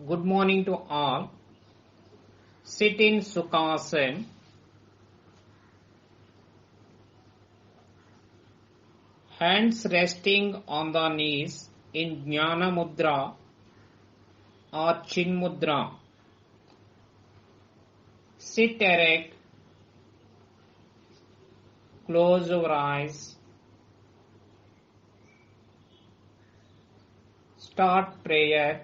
Good morning to all. Sit in Sukhasana. Hands resting on the knees in Jnana Mudra or Chin Mudra. Sit erect. Close your eyes. Start prayer.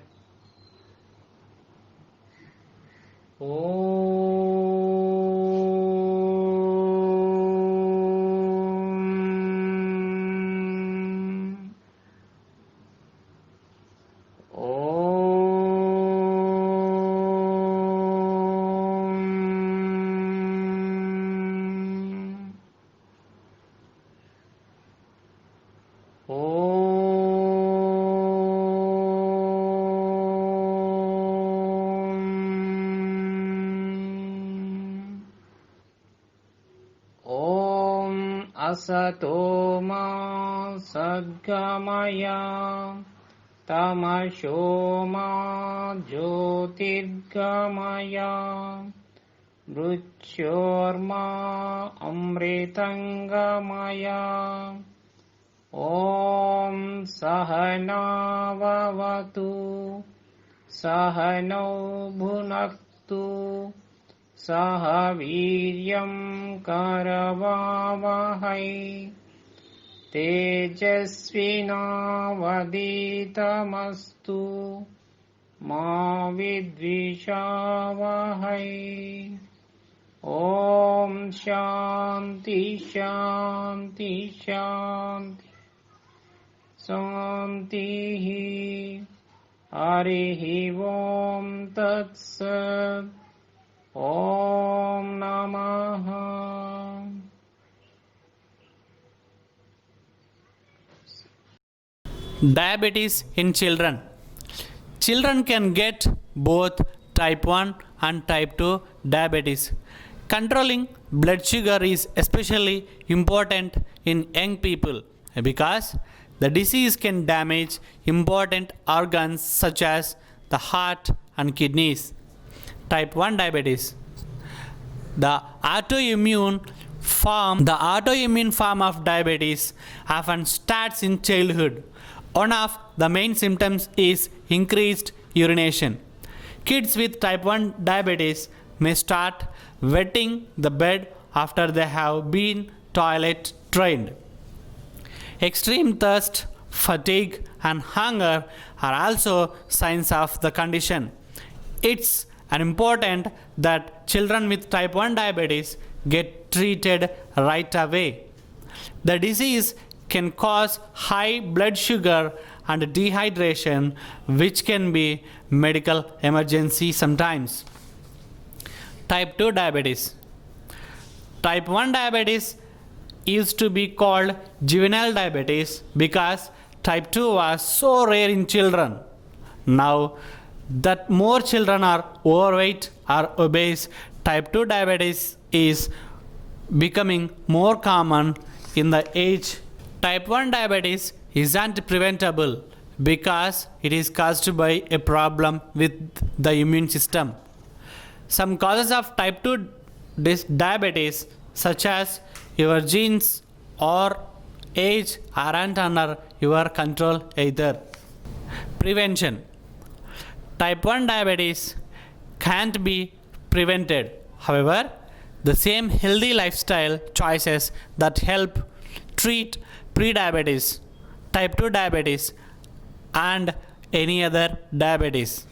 Asato ma sadgamaya tamasho ma jyotirgamaya mrityorma amritangamaya Om Sahana Vavatu Sahano Bhunaktu Saha Viryam Karavavahai Tejasvinavaditamastu Ma Vidvishavahai Om Shanti Shanti Shanti Santihi Harihi Om Tat Sat Om Namaha. Diabetes in children. Children can get both type 1 and type 2 diabetes. Controlling blood sugar is especially important in young people because the disease can damage important organs such as the heart and kidneys. Type 1 diabetes. The autoimmune form of diabetes often starts in childhood. One of the main symptoms is increased urination. Kids with type 1 diabetes may start wetting the bed after they have been toilet trained. Extreme thirst, fatigue, and hunger are also signs of the condition. It's important that children with type 1 diabetes get treated right away. The disease can cause high blood sugar and dehydration, which can be medical emergency sometimes. Type 2 diabetes. Type 1 diabetes used to be called juvenile diabetes because type 2 was so rare in children. Now that more children are overweight or obese, type 2 diabetes is becoming more common in the age. Type 1 diabetes isn't preventable because it is caused by a problem with the immune system. Some causes of type 2 diabetes, such as your genes or age, aren't under your control either. Prevention. Type 1 diabetes can't be prevented. However, the same healthy lifestyle choices that help treat prediabetes, type 2 diabetes, and any other diabetes.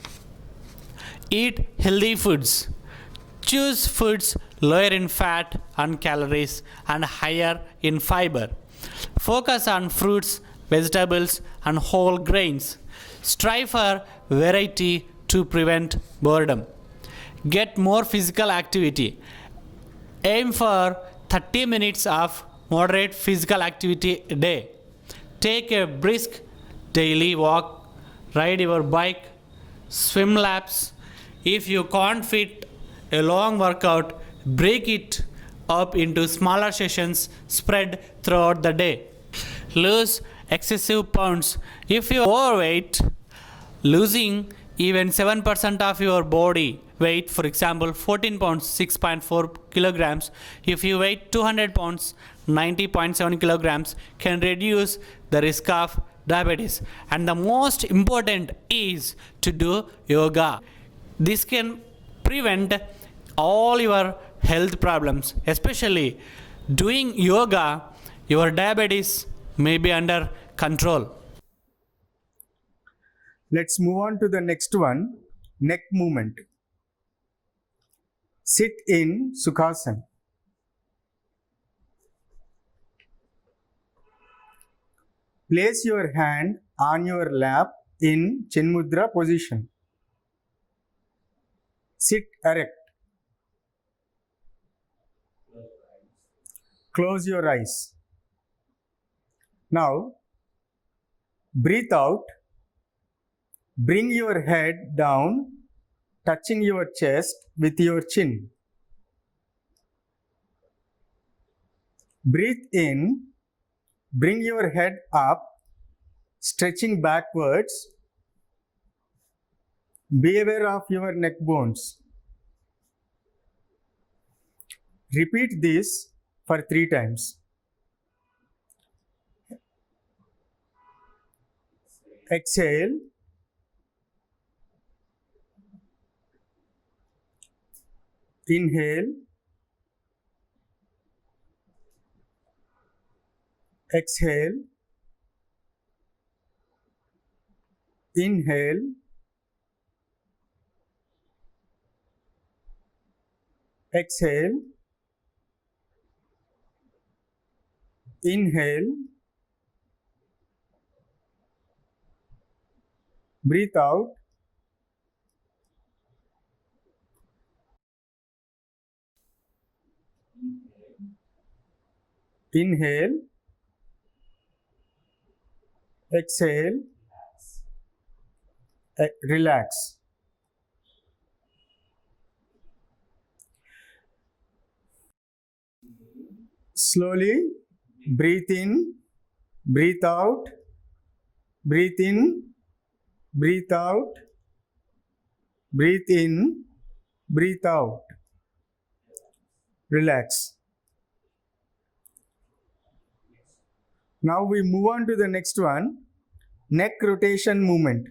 Eat healthy foods. Choose foods lower in fat and calories and higher in fiber. Focus on fruits, vegetables, and whole grains. Strive for variety to prevent boredom. Get more physical activity. Aim for 30 minutes of moderate physical activity a day. Take a brisk daily walk, ride your bike, swim laps. If you can't fit a long workout, break it up into smaller sessions spread throughout the day. Lose excessive pounds. If you are overweight, losing even 7% of your body weight, for example 14 pounds 6.4 kilograms, if you weigh 200 pounds 90.7 kilograms, can reduce the risk of diabetes. And the most important is to do yoga. This can prevent all your health problems, especially doing yoga. Your diabetes may be under control. Let's move on to the next one, neck movement. Sit in Sukhasana. Place your hand on your lap in Chin Mudra position. Sit erect. Close your eyes. Now, breathe out. Bring your head down, touching your chest with your chin. Breathe in. Bring your head up, stretching backwards. Be aware of your neck bones. Repeat this for 3 times. Exhale. Inhale. Exhale. Inhale. Exhale. Inhale. Breathe out. Inhale. Exhale. Relax. Slowly breathe in, breathe out, breathe in, breathe out, breathe in, breathe out. Relax. Now we move on to the next one, neck rotation movement.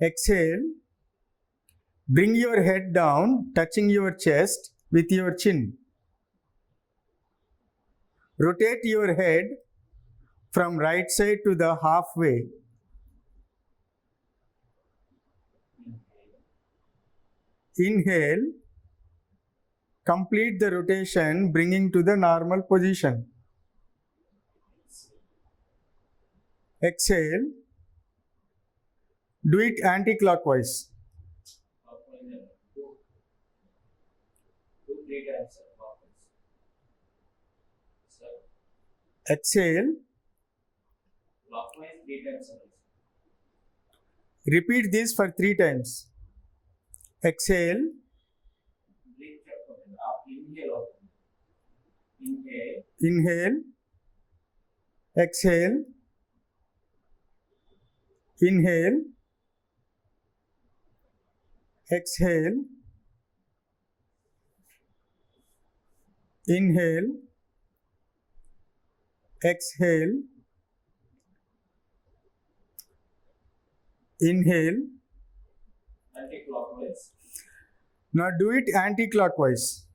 Exhale. Bring your head down, touching your chest with your chin. Rotate your head from right side to the halfway. Inhale. Complete the rotation, bringing to the normal position. Exhale. Do it anti-clockwise. Exhale. Repeat this for 3 times. Exhale. Inhale. Exhale. Inhale. Exhale. Inhale. Exhale. Inhale. Anti-clockwise. Now do it anti-clockwise.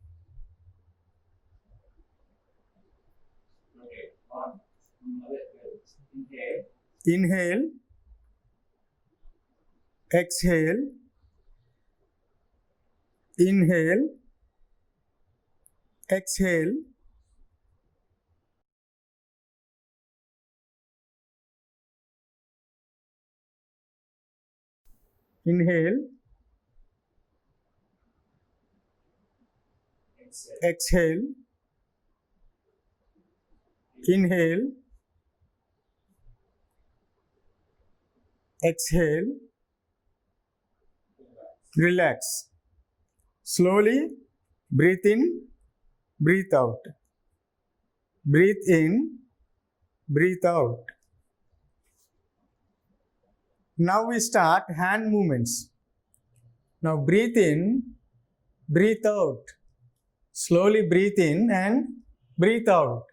Okay. On. Inhale. Inhale. Exhale. Inhale. Exhale. Inhale. Exhale. Inhale. Exhale. Relax. Slowly breathe in, breathe out. Breathe in, breathe out. Now we start hand movements. Now breathe in, breathe out. Slowly breathe in and breathe out.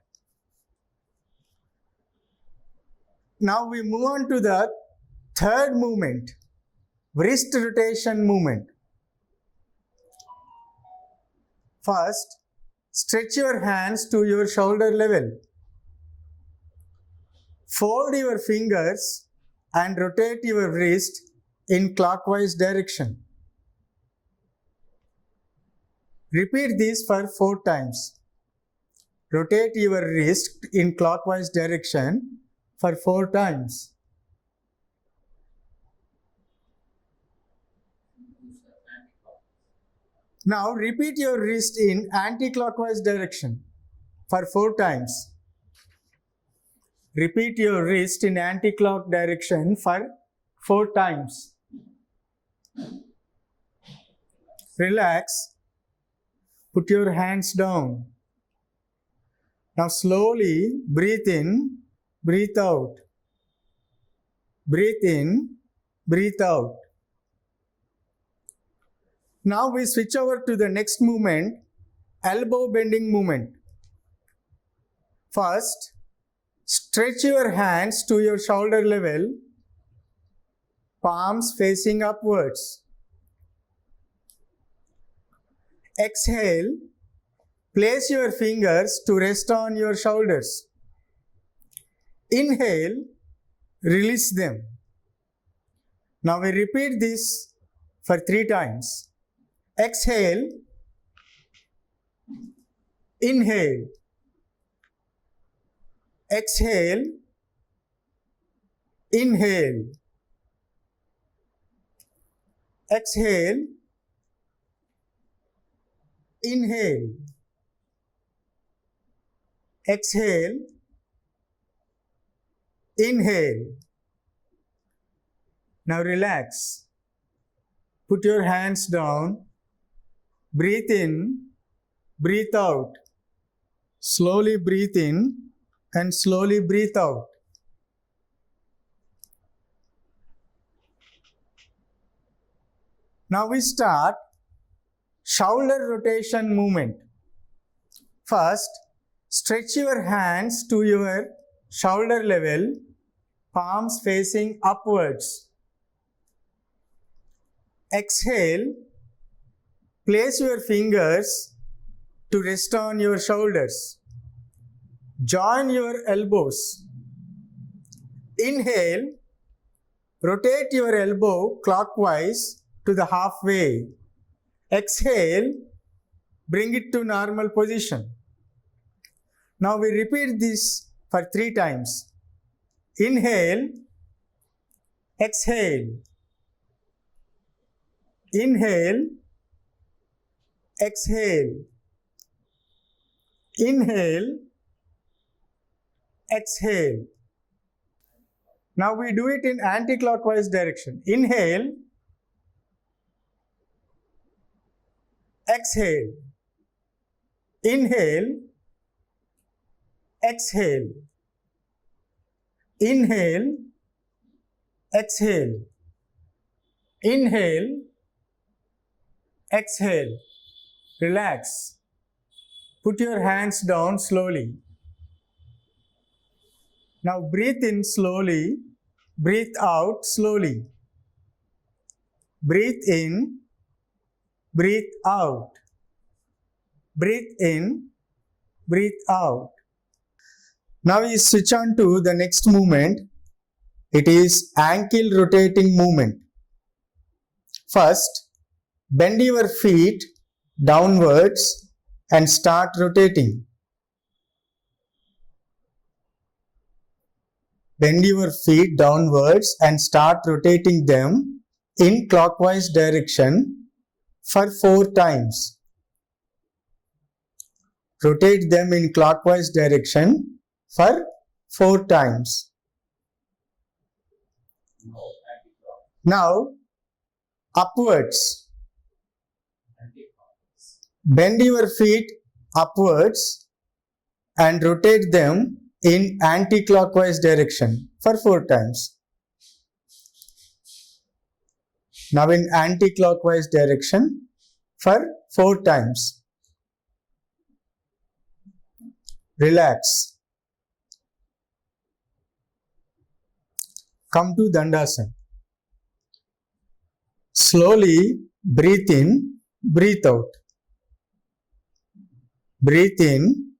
Now we move on to the third movement, wrist rotation movement. First, stretch your hands to your shoulder level. Fold your fingers and rotate your wrist in clockwise direction. Repeat this for 4 times. Rotate your wrist in clockwise direction for 4 times. Now repeat your wrist in anti-clockwise direction for 4 times. Repeat your wrist in anti-clock direction for 4 times. Relax. Put your hands down. Now slowly breathe in, breathe out. Breathe in, breathe out. Now we switch over to the next movement, elbow bending movement. First, stretch your hands to your shoulder level, palms facing upwards. Exhale, place your fingers to rest on your shoulders. Inhale, release them. Now we repeat this for 3 times. Exhale, inhale, exhale, inhale, exhale, inhale, exhale, inhale. Now relax. Put your hands down. Breathe in, breathe out. Slowly breathe in and slowly breathe out. Now we start shoulder rotation movement. First, stretch your hands to your shoulder level, palms facing upwards. Exhale, place your fingers to rest on your shoulders. Join your elbows. Inhale, rotate your elbow clockwise to the halfway. Exhale, bring it to normal position. Now we repeat this for 3 times. Inhale, exhale, inhale, exhale, inhale, exhale. Now we do it in anti-clockwise direction. Inhale, exhale, inhale, exhale, inhale, exhale, inhale, exhale. Relax. Put your hands down slowly. Now breathe in slowly, breathe out slowly. Breathe in, breathe out. Breathe in, breathe out. Now we switch on to the next movement. It is ankle rotating movement. First, bend your feet downwards and start rotating. Bend your feet downwards and start rotating them in clockwise direction for 4 times. Rotate them in clockwise direction for 4 times. Now, upwards. Bend your feet upwards and rotate them in anti-clockwise direction for 4 times. Now in anti-clockwise direction for 4 times. Relax. Come to Dandasana. Slowly breathe in, breathe out. Breathe in,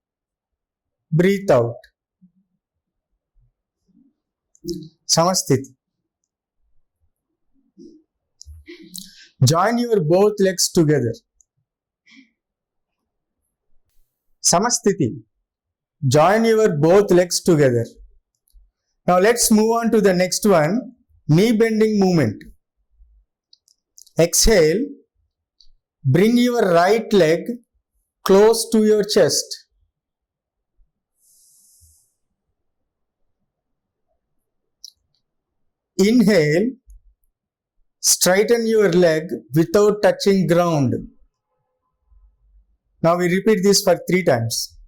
breathe out. Samasthiti. Join your both legs together. Samasthiti. Join your both legs together. Now let's move on to the next one, knee bending movement. Exhale. Bring your right leg close to your chest. Inhale. Straighten your leg without touching ground. Now we repeat this for 3 times.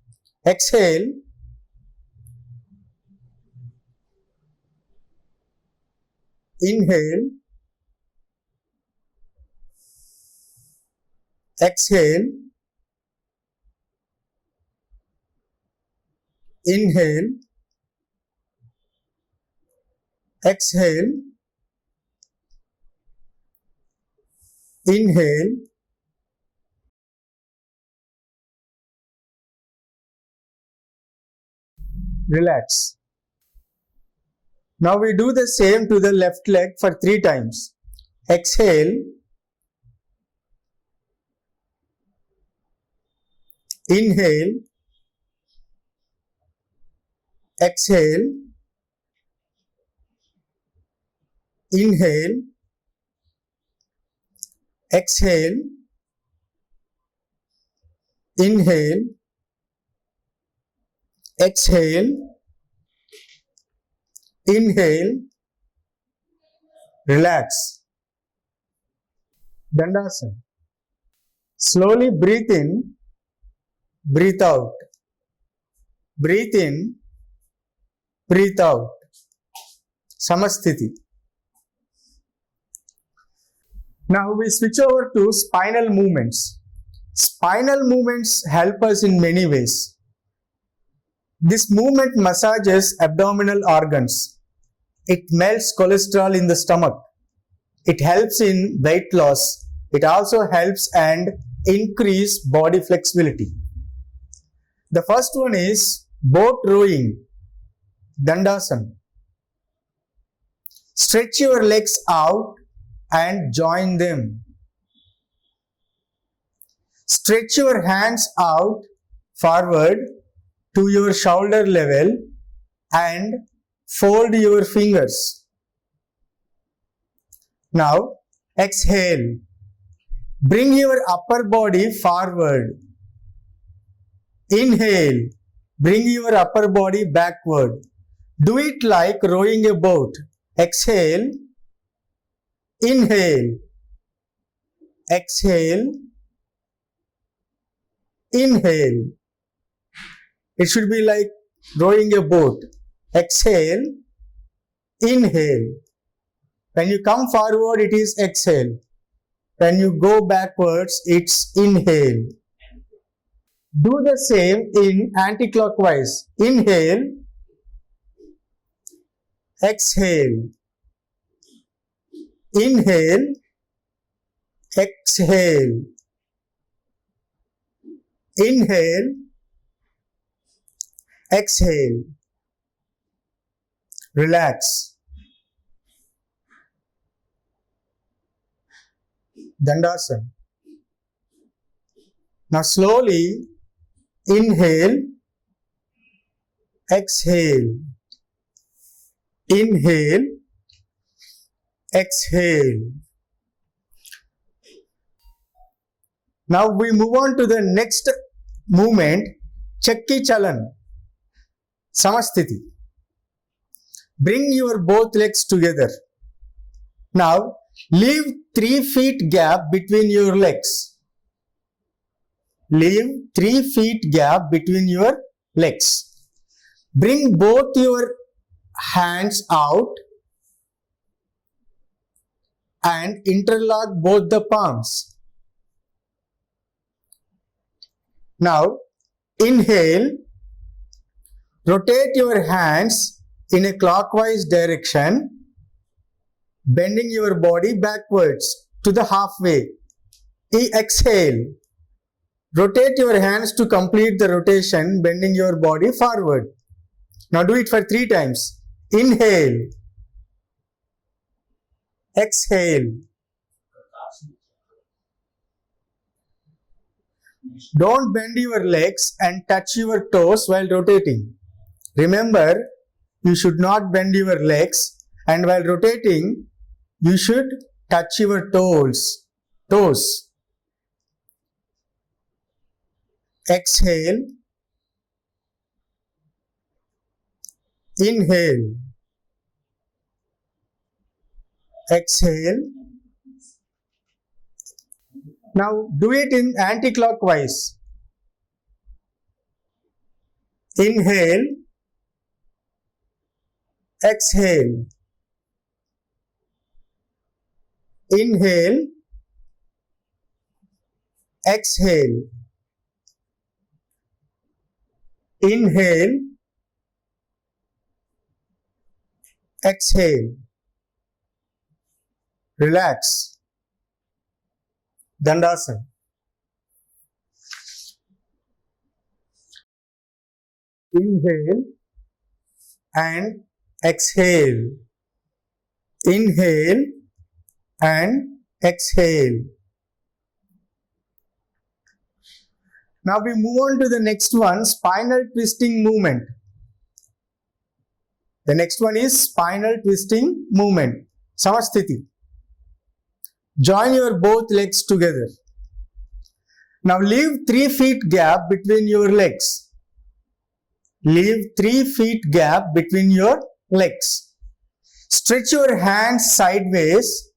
Exhale. Inhale. Exhale. Inhale. Exhale. Inhale. Relax. Now we do the same to the left leg for 3 times. Exhale. Inhale. Exhale. Inhale. Exhale. Inhale. Exhale. Inhale. Relax. Dandasana. Slowly breathe in, breathe out. Breathe in, breathe out. Samasthiti. Now we switch over to spinal movements. Spinal movements help us in many ways. This movement massages abdominal organs. It melts cholesterol in the stomach. It helps in weight loss. It also helps and increase body flexibility. The first one is boat rowing, Dandasana. Stretch your legs out and join them. Stretch your hands out forward to your shoulder level and fold your fingers. Now exhale. Bring your upper body forward. Inhale. Bring your upper body backward. Do it like rowing a boat. Exhale. Inhale. Exhale. Inhale. It should be like rowing a boat. Exhale. Inhale. When you come forward, it is exhale. When you go backwards, it's inhale. Do the same in anti-clockwise. Inhale. Exhale. Inhale. Exhale. Inhale. Exhale. Relax. Dandasana. Now slowly inhale, exhale. Inhale, exhale. Now we move on to the next movement, Chakki Chalan, Samasthiti. Bring your both legs together. Now leave 3 feet gap between your legs. Leave 3 feet gap between your legs. Bring both your hands out and interlock both the palms. Now, inhale, rotate your hands in a clockwise direction, bending your body backwards to the halfway. Exhale, rotate your hands to complete the rotation, bending your body forward. Now do it for 3 times. Inhale, exhale. Don't bend your legs and touch your toes while rotating. Remember, you should not bend your legs, and while rotating, you should touch your toes. Exhale, inhale, exhale. Now do it in anti-clockwise. Inhale, exhale, inhale, exhale, inhale, exhale. Relax. Dandasana. Inhale and exhale. Inhale and exhale. Now we move on to the next one, spinal twisting movement. The next one is spinal twisting movement. Samasthiti. Join your both legs together. Now leave 3 feet gap between your legs. Leave 3 feet gap between your legs. Stretch your hands sideways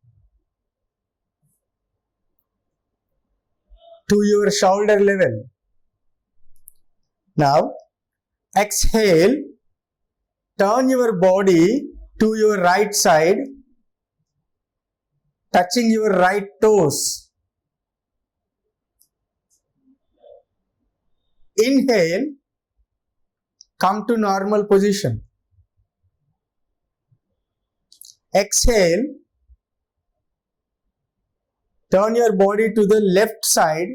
to your shoulder level. Now exhale, turn your body to your right side, touching your right toes. Inhale, come to normal position. Exhale, turn your body to the left side,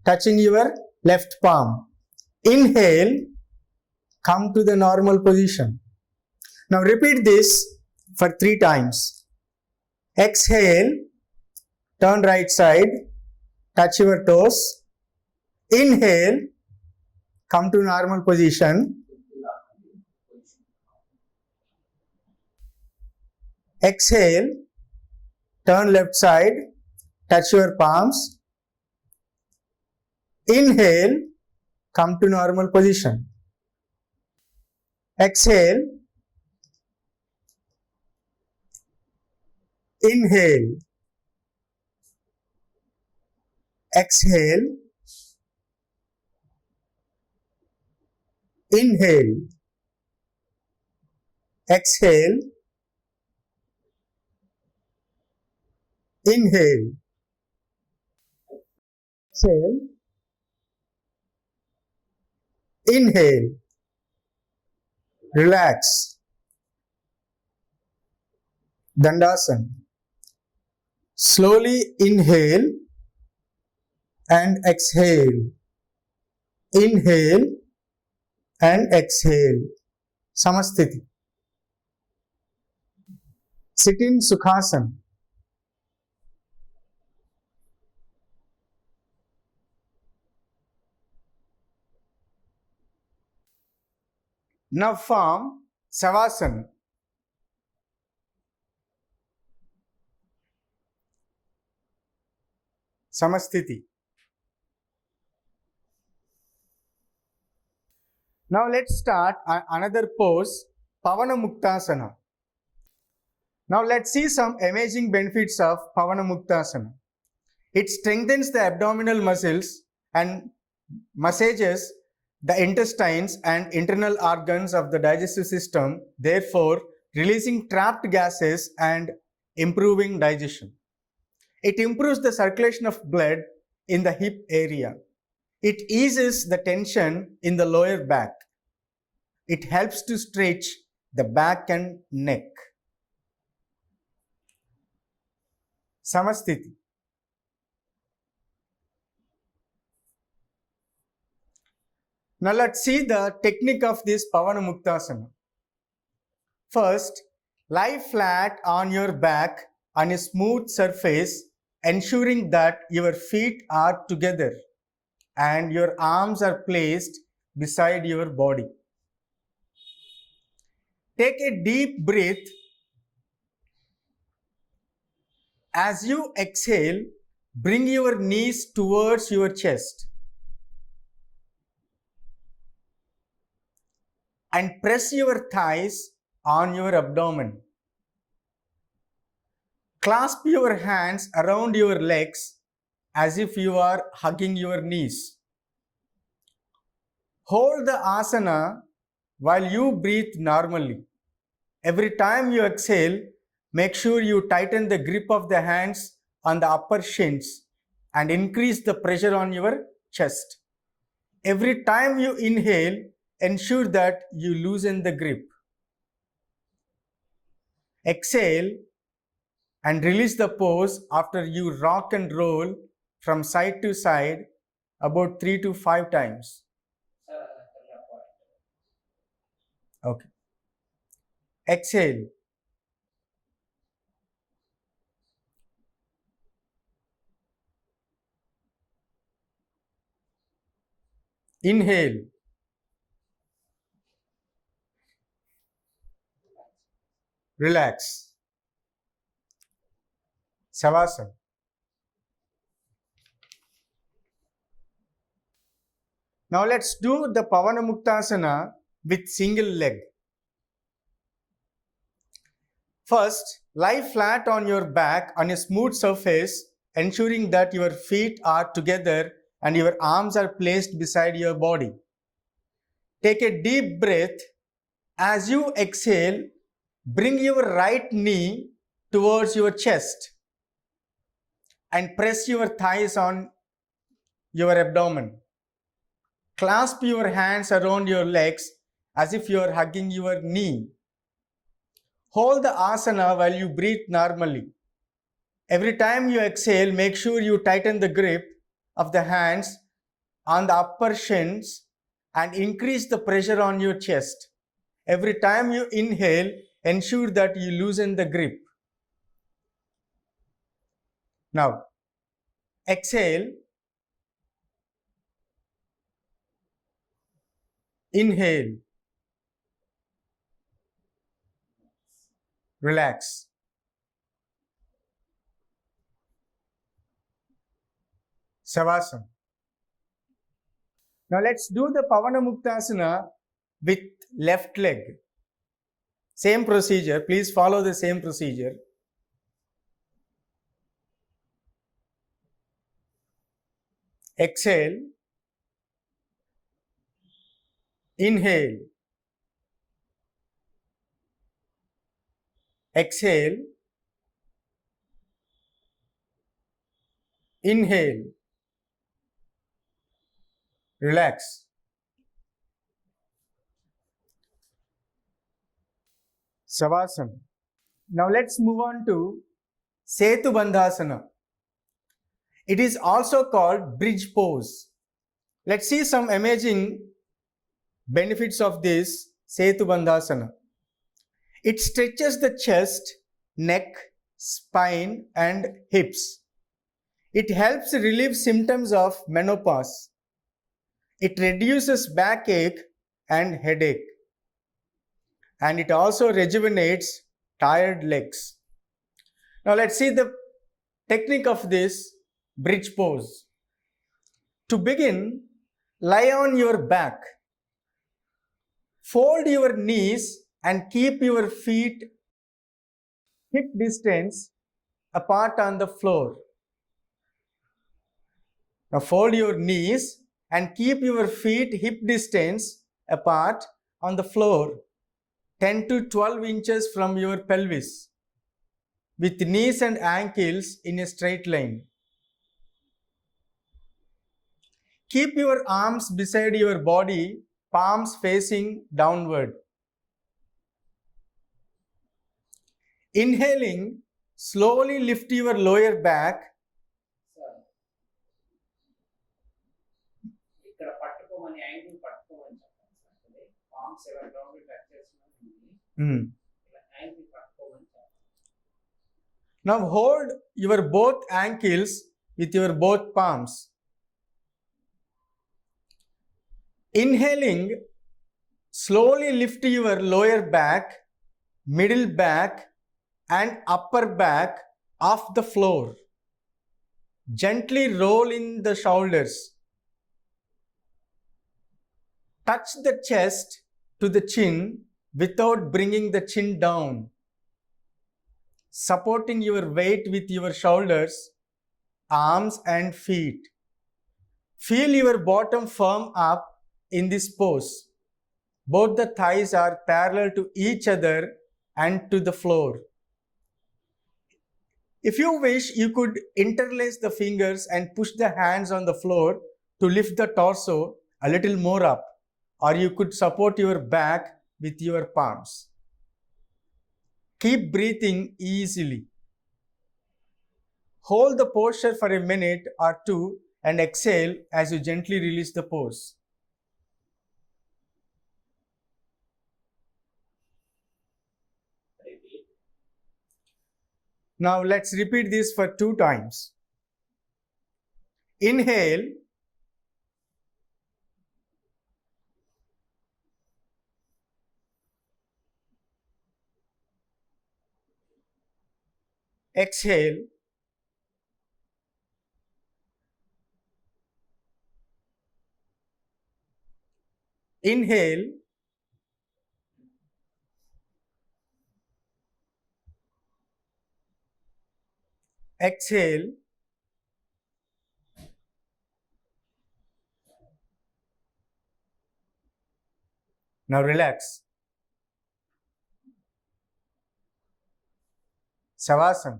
touching your left palm. Inhale, come to the normal position. Now repeat this for 3 times. Exhale, turn right side, touch your toes. Inhale, come to normal position. Exhale, turn left side, touch your palms. Inhale, come to normal position. Exhale, inhale, exhale, inhale, exhale, inhale, exhale, inhale. Relax. Dandasana. Slowly inhale and exhale. Inhale and exhale. Samasthiti. Sit in Sukhasana. Now form Savasana. Samasthiti. Now let's start another pose, Pavana Muktasana. Now let's see some amazing benefits of Pavana Muktasana. It strengthens the abdominal muscles and massages the intestines and internal organs of the digestive system, therefore releasing trapped gases and improving digestion. It improves the circulation of blood in the hip area. It eases the tension in the lower back. It helps to stretch the back and neck. Samasthiti. Now let's see the technique of this Pavanamuktasana. First, lie flat on your back on a smooth surface, ensuring that your feet are together and your arms are placed beside your body. Take a deep breath. As you exhale, bring your knees towards your chest and press your thighs on your abdomen. Clasp your hands around your legs as if you are hugging your knees. Hold the asana while you breathe normally. Every time you exhale, make sure you tighten the grip of the hands on the upper shins and increase the pressure on your chest. Every time you inhale, ensure that you loosen the grip. Exhale and release the pose after you rock and roll from side to side about 3 to 5 times. Okay. Exhale. Inhale. Relax. Savasana. Now let's do the Pavanamuktasana with single leg. First, lie flat on your back on a smooth surface, ensuring that your feet are together and your arms are placed beside your body. Take a deep breath. As you exhale, bring your right knee towards your chest and press your thighs on your abdomen. Clasp your hands around your legs as if you are hugging your knee. Hold the asana while you breathe normally. Every time you exhale, make sure you tighten the grip of the hands on the upper shins and increase the pressure on your chest. Every time you inhale, ensure that you loosen the grip. Now, exhale. Inhale. Relax. Savasana. Now let's do the Pavanamuktasana with left leg. Same procedure. Please follow the same procedure. Exhale. Inhale. Exhale. Inhale. Relax. Savasana. Now let's move on to Setu Bandhasana. It is also called bridge pose. Let's see some amazing benefits of this Setu Bandhasana. It stretches the chest, neck, spine and hips. It helps relieve symptoms of menopause. It reduces backache and headache. And it also rejuvenates tired legs. Now let's see the technique of this bridge pose. To begin, lie on your back. Fold your knees and keep your feet hip distance apart on the floor. Now fold your knees and keep your feet hip distance apart on the floor, 10 to 12 inches from your pelvis. with knees and ankles in a straight line. Keep your arms beside your body, palms facing downward. Inhaling, slowly lift your lower back. ఇక్కడ పట్టుకోమని angle పట్టుకోమని చెప్పండి sir. Palms ఎవరి ground touch చేస్తున్నాం ఇలా angle పట్టుకోమని చెప్పండి. Now hold your both ankles with your both palms. Inhaling, slowly lift your lower back, middle back and upper back off the floor. Gently roll in the shoulders. Touch the chest to the chin without bringing the chin down. Supporting your weight with your shoulders, arms and feet. Feel your bottom firm up in this pose. Both the thighs are parallel to each other and to the floor. If you wish, you could interlace the fingers and push the hands on the floor to lift the torso a little more up, or you could support your back with your palms. Keep breathing easily. Hold the posture for a minute or two and exhale as you gently release the pose. Repeat. Now let's repeat this for 2 times. Inhale. Exhale. Inhale. Exhale. Now relax. Savasana.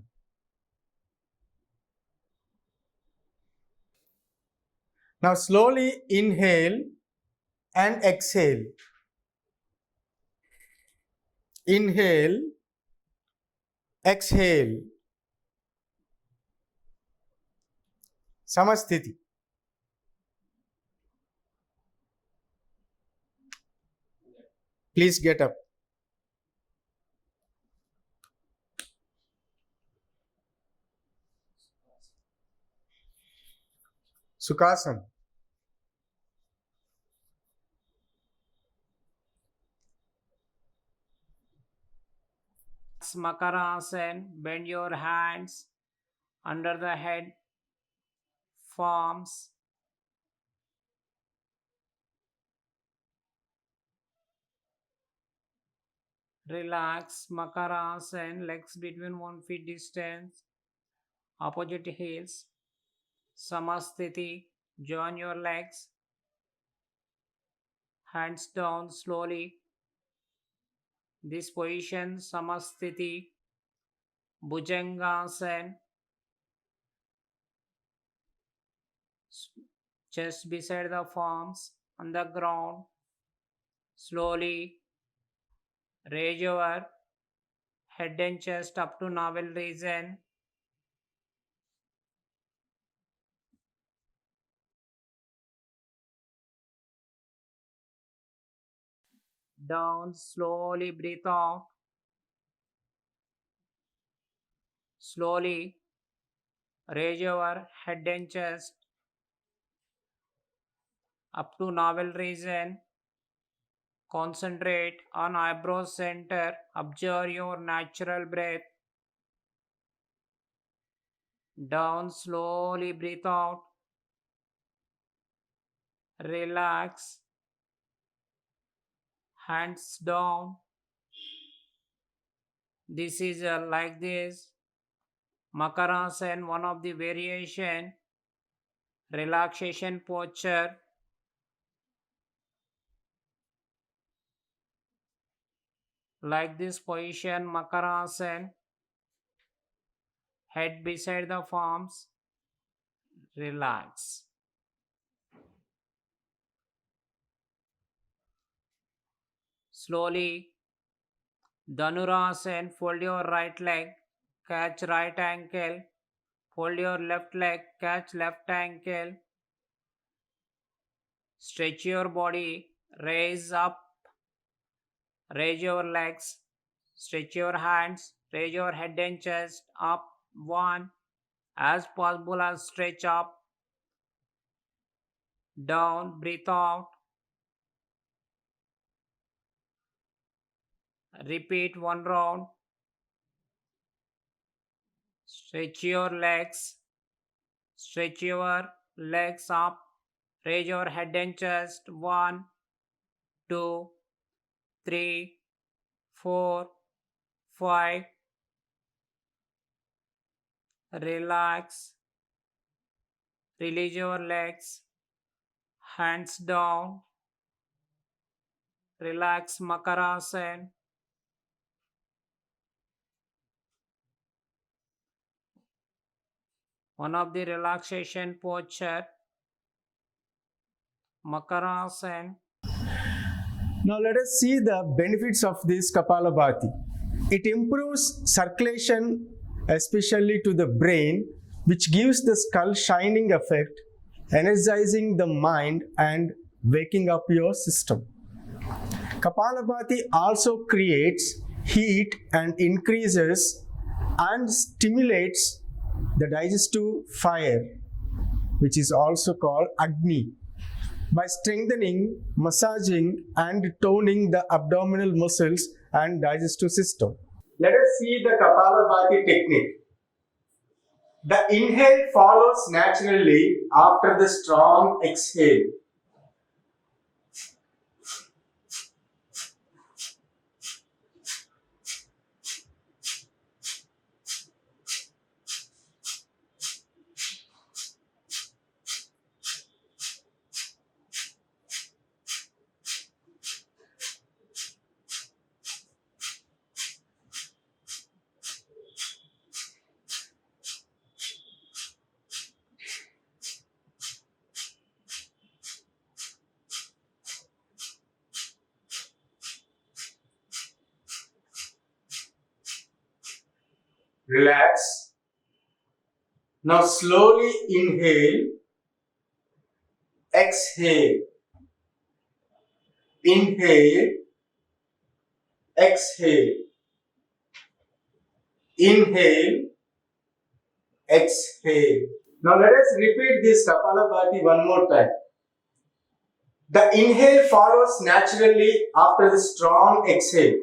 Now slowly inhale and exhale. Inhale, exhale. Samasthiti. Please get up. Sukhasana. Makarasana, bend your hands under the head, palms. Relax, Makarasana, legs between 1 feet distance, opposite heels. Samasthiti, join your legs, hands down slowly. This position, Samasthiti, Bhujangasana, chest beside the palms on the ground. Slowly raise your head and chest up to navel region. Down, slowly breathe out. Slowly raise your head and chest up to navel region. Concentrate on eyebrow center. Observe your natural breath. Down, slowly breathe out. Relax. Hands down. This is like this. Makarasana, one of the variation. Relaxation posture. Like this position, Makarasana. Head beside the palms. Relax. Slowly, Dhanurasana, fold your right leg, catch right ankle, fold your left leg, catch left ankle, stretch your body, raise up, raise your legs, stretch your hands, raise your head and chest up, one, as possible as stretch up, down, breathe out, repeat one round, stretch your legs, stretch your legs up, raise your head and chest, one, two, three, four, five. Relax. Release your legs. Hands down. Relax Makarasana. One of the relaxation posture. Makarasana. Now let us see the benefits of this Kapalabhati. It improves circulation, especially to the brain, which gives the skull shining effect, energizing the mind and waking up your system. Kapalabhati also creates heat and increases and stimulates the digestive fire, which is also called Agni, by strengthening, massaging, and toning the abdominal muscles and digestive system. Let us see the Kapalabhati technique. The inhale follows naturally after the strong exhale. Relax. Now slowly inhale, exhale, inhale, exhale, inhale, exhale. Now let us repeat this Kapalabhati one more time. The inhale follows naturally after the strong exhale.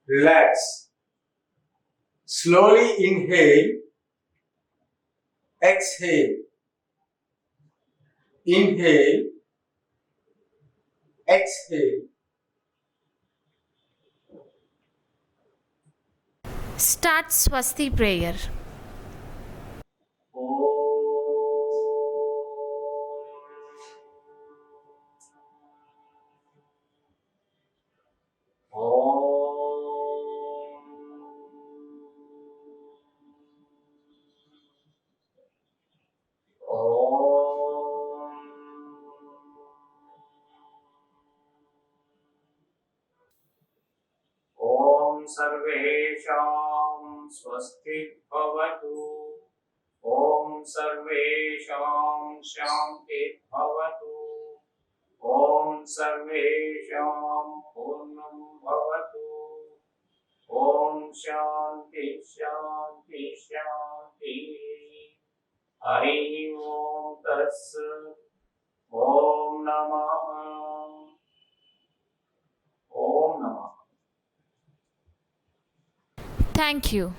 Relax. Slowly inhale, exhale, inhale, exhale. Start Swasti prayer. ॐ सर्वेषां स्वस्ति भवतु ॐ सर्वेषां शान्ति भवतु ॐ सर्वेषां पूर्णं भवतु ॐ शान्ति शान्ति शान्ति हरि ओम तत्सत् ॐ नमः ॐ नमः Thank you.